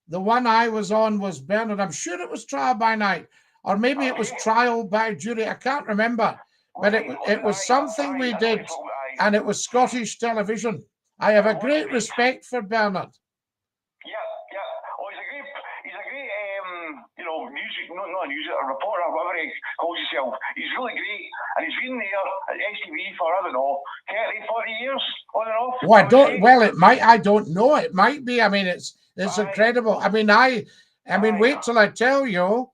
the one I was on was Bernard. I'm sure it was Trial by Night, or maybe it was Trial by Jury. I can't remember, but it was something we did, and it was Scottish television. I have a great respect for Bernard. Yeah. Oh, he's a great music, not music, a reporter, whatever he calls himself. He's really great, and he's been there at STV for, I don't know, 30, 40 years on and off. I don't know. It might be. I mean, it's incredible. I mean, wait till I tell you.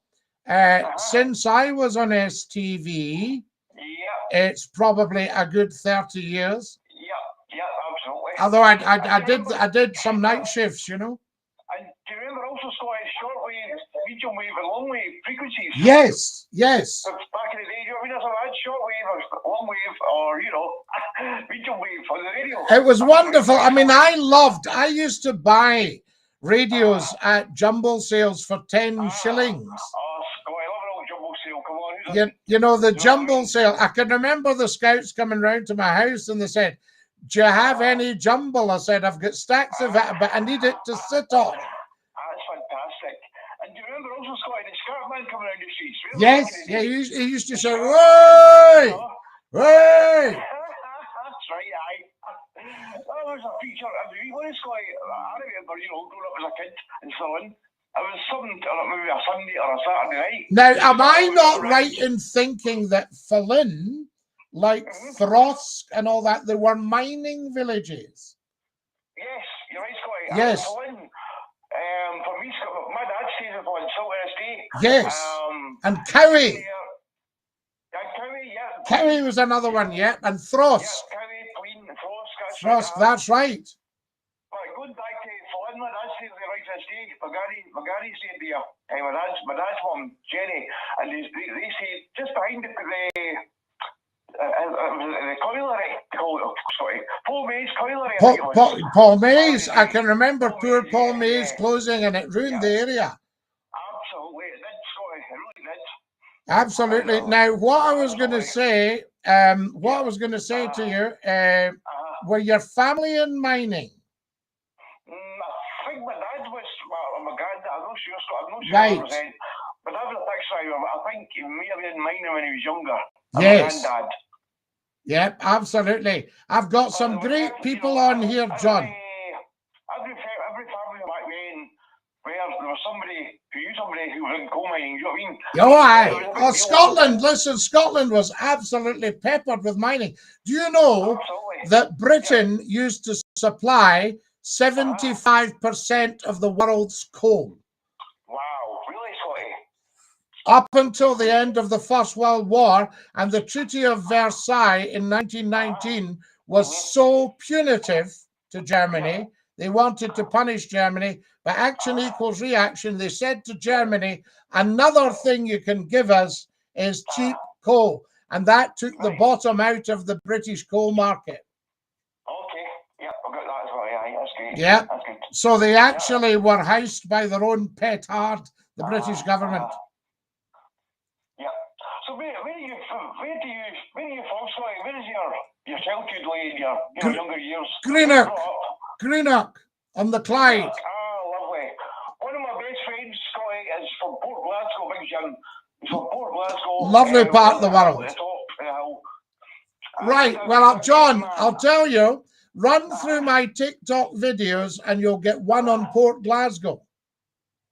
Since I was on STV, it's probably a good 30 years. Yeah, absolutely. Although I did some night shifts, you know. And do you remember also, Scottie, shortwave, medium wave, and long wave frequencies? Yes. Back in the day, you know what I mean? That's a shortwave or long wave or, medium wave on the radio. It was wonderful. I mean, I used to buy radios at jumble sales for 10 shillings. Oh, Scottie, I love it all You know, the jumble sale. I can remember the scouts coming round to my house and they said, "Do you have any jumble?" I said, "I've got stacks of it, but I need it to sit on." That's fantastic. And do you remember also, Scottie, the Scartman coming around the streets? Yes, yeah, he used to say, "Way, way." That's right, aye. That was a feature. I mean, what is Scottie? I remember, growing up as a kid in Stirling. It was something, maybe a Sunday or a Saturday night. Now, am I not right in thinking that Flynn, like Throsk and all that, they were mining villages? Yes, you're right, Scottie. Yes. Flynn, for me, my dad stays in Flynn, Silver Estate. Yes. And Cowie. Cowie, yeah. Cowie was another one, yeah. And Throsk. Yeah, Cowie, Queen, Throsk. Throsk, that's right. But going back to Flynn, my dad stayed there right to this day. McGarry stayed there. My dad's mum, Jenny, and they stayed just behind the colliery. Sorry, Paul May's colliery. Paul May's. I can remember poor Paul May's closing, and it ruined the area. Absolutely, it did, Scottie. It really did. Absolutely. Now, what I was going to say, to you, were your family in mining? I think my dad was, my granddad, I'm not sure, I'm not sure. Right. But I have a picture of him. I think he may have been mining when he was younger. Yes. My granddad. Yep, absolutely. I've got some great people on here, John. Every family back then, where there was somebody who was in coal mining, you know what I mean? Oh, aye. Oh, Scotland, listen, Scotland was absolutely peppered with mining. Do you know that Britain used to supply 75% of the world's coal? Wow, really, Scottie? Up until the end of the First World War, and the Treaty of Versailles in 1919 was so punitive to Germany. They wanted to punish Germany, but action equals reaction. They said to Germany, another thing you can give us is cheap coal. And that took the bottom out of the British coal market. Okay, yeah, I've got that as well. Yeah, that's great. Yeah, that's good. So they actually were housed by their own petard, the British government. Yeah. So where do you from, Scottie? Where is your childhood lay in your younger years? Greenock on the Clyde. Lovely. One of my best friends, Scottie, is from Port Glasgow, Big Jim. He's from Port Glasgow. Lovely part of the world. Right. Well, John, I'll tell you, run through my TikTok videos and you'll get one on Port Glasgow.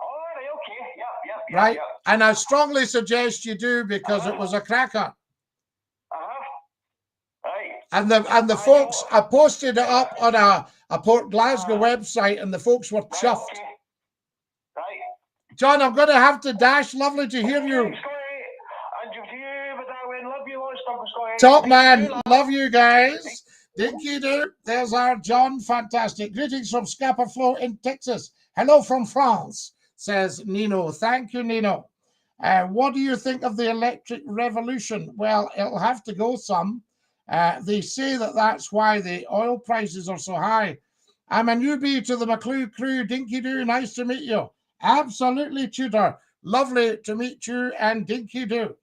Oh, okay. Yeah. Right. Yeah. And I strongly suggest you do, because it was a cracker. Right. And the folks, I posted it up on a Port Glasgow website, and the folks were chuffed. Okay. Right. John, I'm going to have to dash. Lovely to hear you. Top man. Love you guys. Dinky-Doo. There's our John. Fantastic. Greetings from Scapa Flow in Texas. Hello from France, says Nino. Thank you, Nino. What do you think of the electric revolution? Well, it'll have to go some. They say that's why the oil prices are so high. I'm a newbie to the McCLUE crew. Dinky-Doo, nice to meet you. Absolutely, Tudor. Lovely to meet you and Dinky-Doo.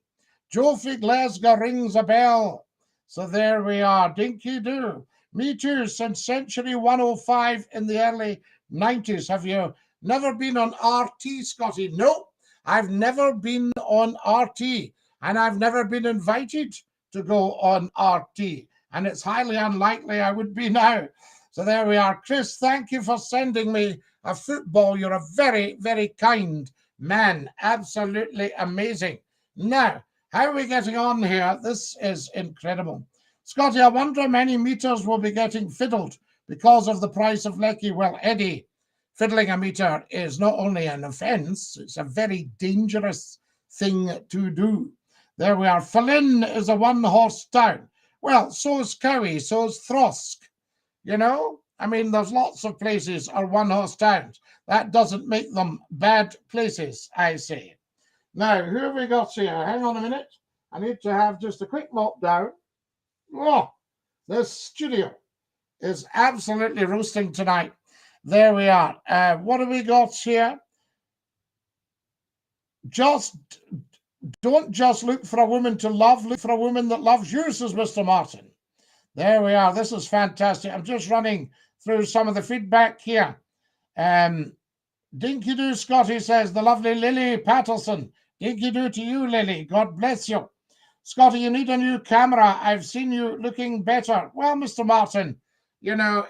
Joffrey Glasgow rings a bell. So there we are. Dinky-Doo. Me too, since Century 105 in the early 90s. Have you never been on RT, Scottie? No, I've never been on RT, and I've never been invited to go on RT, and it's highly unlikely I would be now. So there we are. Chris, thank you for sending me a football. You're a very, very kind man. Absolutely amazing. Now, how are we getting on here? This is incredible. Scottie, I wonder how many meters will be getting fiddled because of the price of Lecky. Well, Eddie, fiddling a meter is not only an offence, it's a very dangerous thing to do. There we are. Flynn is a one-horse town. Well, so is Cowie, so is Throsk. You know, I mean, there's lots of places are one-horse towns. That doesn't make them bad places, I say. Now, who have we got here? Hang on a minute. I need to have just a quick mop down. Oh, this studio is absolutely roasting tonight. There we are. What have we got here? Just don't just look for a woman to love, look for a woman that loves you, says Mr. Martin. There we are. This is fantastic. I'm just running through some of the feedback here. DINKY-DOO Scottie says, the lovely Lily Patterson. DINKY-DOO to you, Lily. God bless you. Scottie, you need a new camera. I've seen you looking better. Well, Mr. Martin, you know,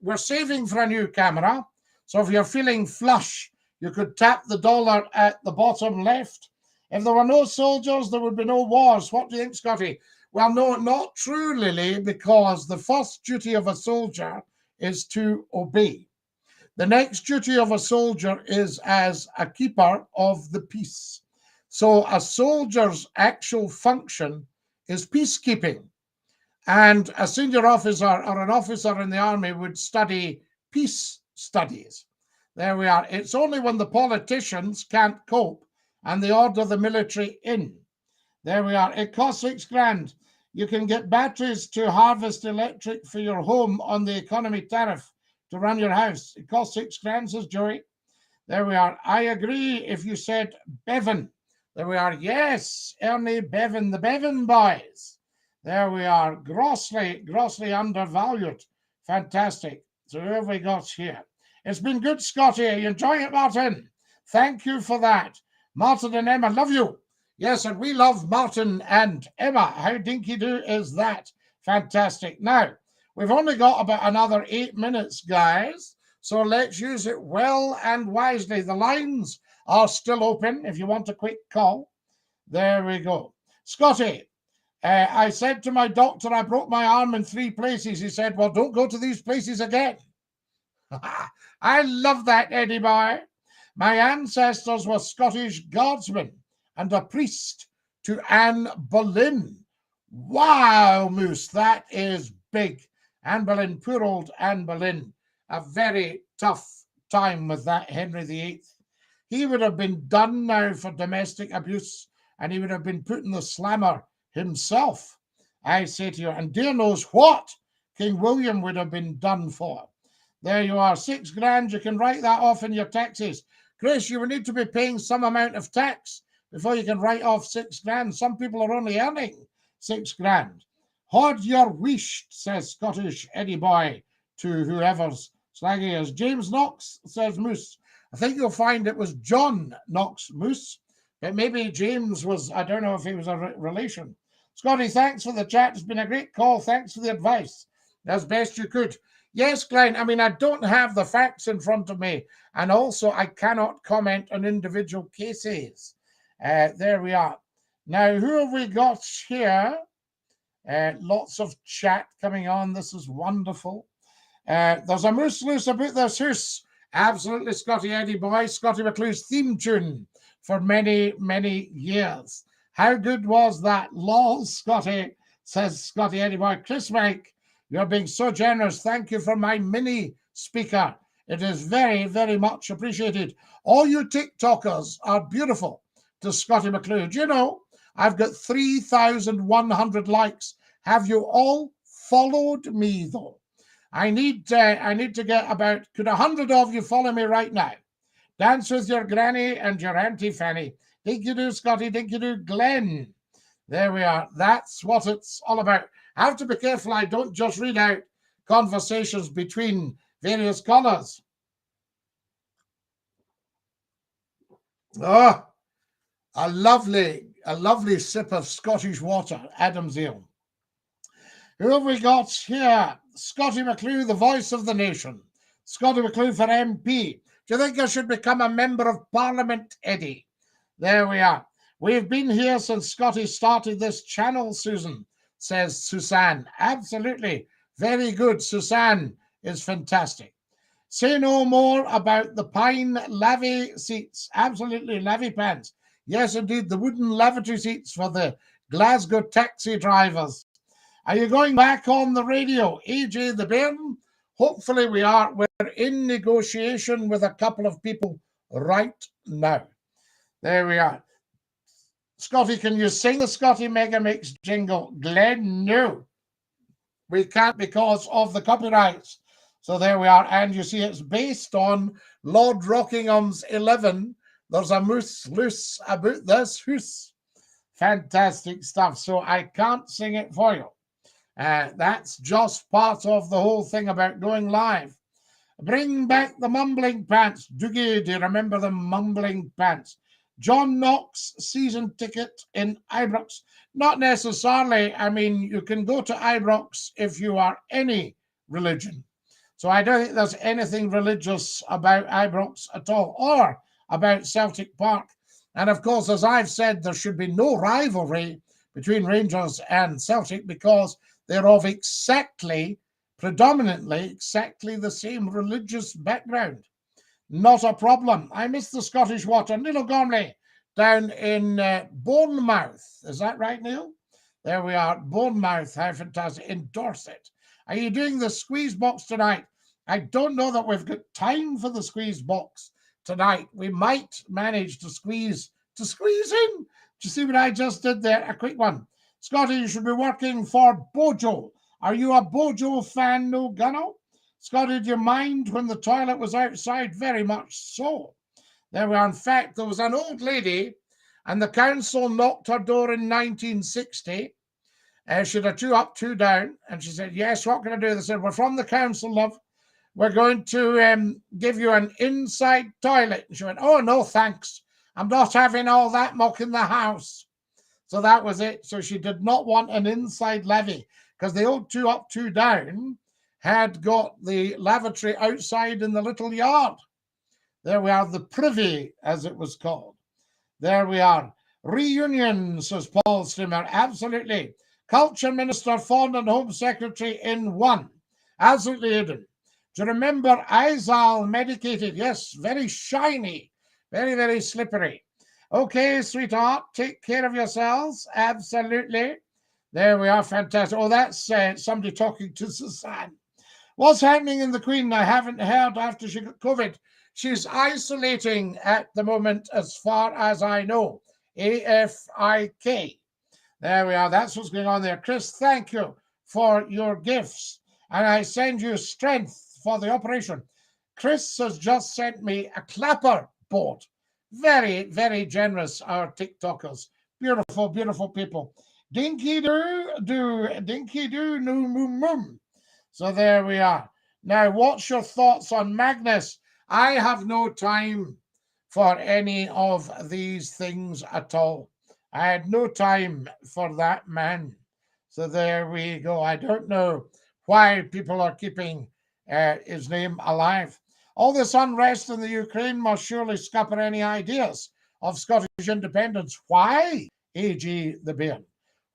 we're saving for a new camera. So if you're feeling flush, you could tap the dollar at the bottom left. If there were no soldiers, there would be no wars. What do you think, Scottie? Well, no, not true, Lily, because the first duty of a soldier is to obey. The next duty of a soldier is as a keeper of the peace. So a soldier's actual function is peacekeeping. And a senior officer or an officer in the army would study peace studies. There we are. It's only when the politicians can't cope and they order the military in. There we are. It costs $6,000. You can get batteries to harvest electric for your home on the economy tariff to run your house. It costs $6,000, says Joey. There we are. I agree if you said Bevan. There we are. Yes, Ernie Bevan, the Bevan boys. There we are. Grossly undervalued. Fantastic. So who have we got here? It's been good, Scottie. Are you enjoying it, Martin? Thank you for that. Martin and Emma, love you. Yes, and we love Martin and Emma. How DINKY-DOO is that? Fantastic. Now, we've only got about another 8 minutes, guys. So let's use it well and wisely. The lines are still open if you want a quick call. There we go. Scottie, I said to my doctor, I broke my arm in 3 places. He said, well, don't go to these places again. I love that, Eddie boy. My ancestors were Scottish guardsmen and a priest to Anne Boleyn. Wow, Moose, that is big. Anne Boleyn, poor old Anne Boleyn. A very tough time with that Henry VIII. He would have been done now for domestic abuse, and he would have been put in the slammer himself, I say to you. And dear knows what King William would have been done for. There you are, $6,000. You can write that off in your taxes. Chris, you will need to be paying some amount of tax before you can write off $6,000. Some people are only earning $6,000. Hod your wish, says Scottish Eddie boy to whoever's slaggy is. James Knox, says Moose. I think you'll find it was John Knox Moose, but maybe James was, I don't know if he was a relation. Scottie, thanks for the chat. It's been a great call. Thanks for the advice. As best you could. Yes, Glenn, I mean, I don't have the facts in front of me, and also I cannot comment on individual cases. There we are. Now, who have we got here? Lots of chat coming on. This is wonderful. There's a moose loose about this hoose. Absolutely, Scottie Eddie boy. Scottie McClue's theme tune for many, many years. How good was that? Lol, Scottie, says Scottie Eddie boy. Chris Mike, you're being so generous. Thank you for my mini speaker. It is very, very much appreciated. All you TikTokers are beautiful to Scottie McClue. Do you know, I've got 3,100 likes. Have you all followed me, though? I need to get about, could 100 of you follow me right now? Dance with your granny and your Auntie Fanny. DINKY-DOO, Scottie, DINKY-DOO, Glenn. There we are. That's what it's all about. I have to be careful I don't just read out conversations between various colours. Oh, a lovely sip of Scottish water, Adam's Ale. Who have we got here? Scottie McClue, the voice of the nation. Scottie McClue for MP. Do you think I should become a member of Parliament, Eddie? There we are. We've been here since Scottie started this channel, Susan, says Susanne. Absolutely. Very good. Susanne is fantastic. Say no more about the pine lavy seats. Absolutely, lavy pants. Yes, indeed, the wooden lavatory seats for the Glasgow taxi drivers. Are you going back on the radio? AJ the Bairn? Hopefully we are. We're in negotiation with a couple of people right now. There we are. Scottie, can you sing the Scottie Mega Mix jingle? Glenn, no. We can't because of the copyrights. So there we are. And you see it's based on Lord Rockingham's 11. There's a moose loose about this hoose. Fantastic stuff. So I can't sing it for you. That's just part of the whole thing about going live. Bring back the mumbling pants. Doogie, do you remember the mumbling pants? John Knox season ticket in Ibrox. Not necessarily. I mean, you can go to Ibrox if you are any religion. So I don't think there's anything religious about Ibrox at all, or about Celtic Park. And of course, as I've said, there should be no rivalry between Rangers and Celtic because they're of predominantly exactly the same religious background. Not a problem. I miss the Scottish water. Neil Gormley down in Bournemouth. Is that right, Neil? There we are. Bournemouth. How fantastic. In Dorset. Are you doing the squeeze box tonight? I don't know that we've got time for the squeeze box tonight. We might manage to squeeze in. Do you see what I just did there? A quick one. Scottie, you should be working for Bojo. Are you a Bojo fan, no Gunno? Scottie, do you mind when the toilet was outside? Very much so. There we are. In fact, there was an old lady and the council knocked her door in 1960. She had a 2 up, 2 down. And she said, yes, what can I do? They said, we're from the council, love. We're going to give you an inside toilet. And she went, oh, no, thanks. I'm not having all that muck in the house. So that was it. So she did not want an inside levy because the old 2 up, 2 down had got the lavatory outside in the little yard. There we are, the privy, as it was called. There we are. Reunion, says Paul Strimmer. Absolutely. Culture Minister, Foreign and Home Secretary in one. Absolutely, Aidan. Do you remember Izal medicated? Yes, very shiny. Very, very slippery. Okay, sweetheart, take care of yourselves. Absolutely. There we are. Fantastic. Oh, that's somebody talking to Suzanne. What's happening in the Queen? I haven't heard after she got COVID. She's isolating at the moment, as far as I know. AFIK. There we are. That's what's going on there. Chris, thank you for your gifts. And I send you strength for the operation. Chris has just sent me a clapper board. Very, very generous, our TikTokers. Beautiful, beautiful people. Dinky-Doo, no moom. So there we are. Now, what's your thoughts on Magnus? I have no time for any of these things at all. I had no time for that man. So there we go. I don't know why people are keeping his name alive. All this unrest in the Ukraine must surely scupper any ideas of Scottish independence. Why? A.G. the Bear.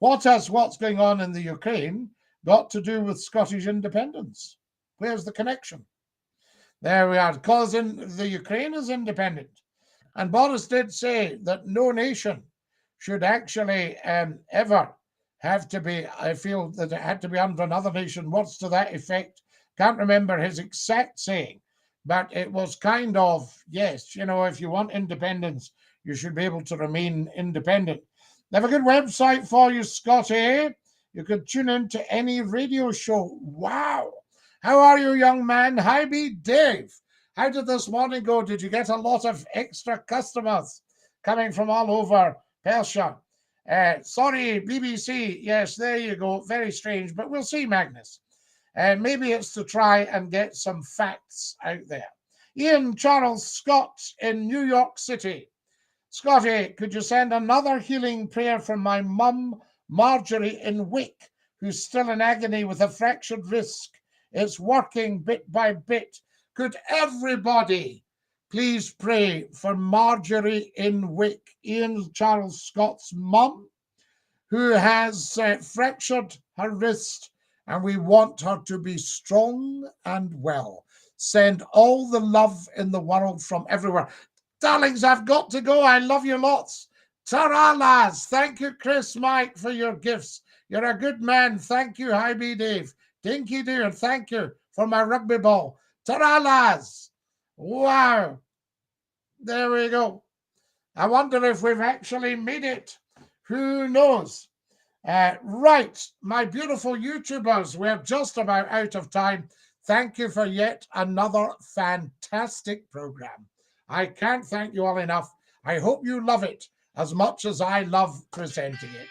What has what's going on in the Ukraine got to do with Scottish independence? Where's the connection? There we are. Because the Ukraine is independent. And Boris did say that no nation should actually ever have to be, I feel that it had to be under another nation. What's to that effect? Can't remember his exact saying. But it was kind of, yes, you know, if you want independence, you should be able to remain independent. They have a good website for you, Scottie. You could tune in to any radio show. Wow. How are you, young man? Hi, be Dave. How did this morning go? Did you get a lot of extra customers coming from all over Persia? Sorry, BBC. Yes, there you go. Very strange, but we'll see, Magnus. Maybe it's to try and get some facts out there. Ian Charles Scott in New York City. Scottie, could you send another healing prayer from my mum, Marjorie in Wick, who's still in agony with a fractured wrist? It's working bit by bit. Could everybody please pray for Marjorie in Wick, Ian Charles Scott's mum, who has fractured her wrist, and we want her to be strong and well. Send all the love in the world from everywhere. Darlings, I've got to go. I love you lots. Ta-ra, lads. Thank you, Chris, Mike, for your gifts. You're a good man. Thank you, Hi B Dave. Dinky-Doo, and thank you for my rugby ball. Ta-ra, lads. Wow. There we go. I wonder if we've actually made it. Who knows? Right, my beautiful YouTubers, we're just about out of time. Thank you for yet another fantastic program. I can't thank you all enough. I hope you love it. as much as I love presenting it.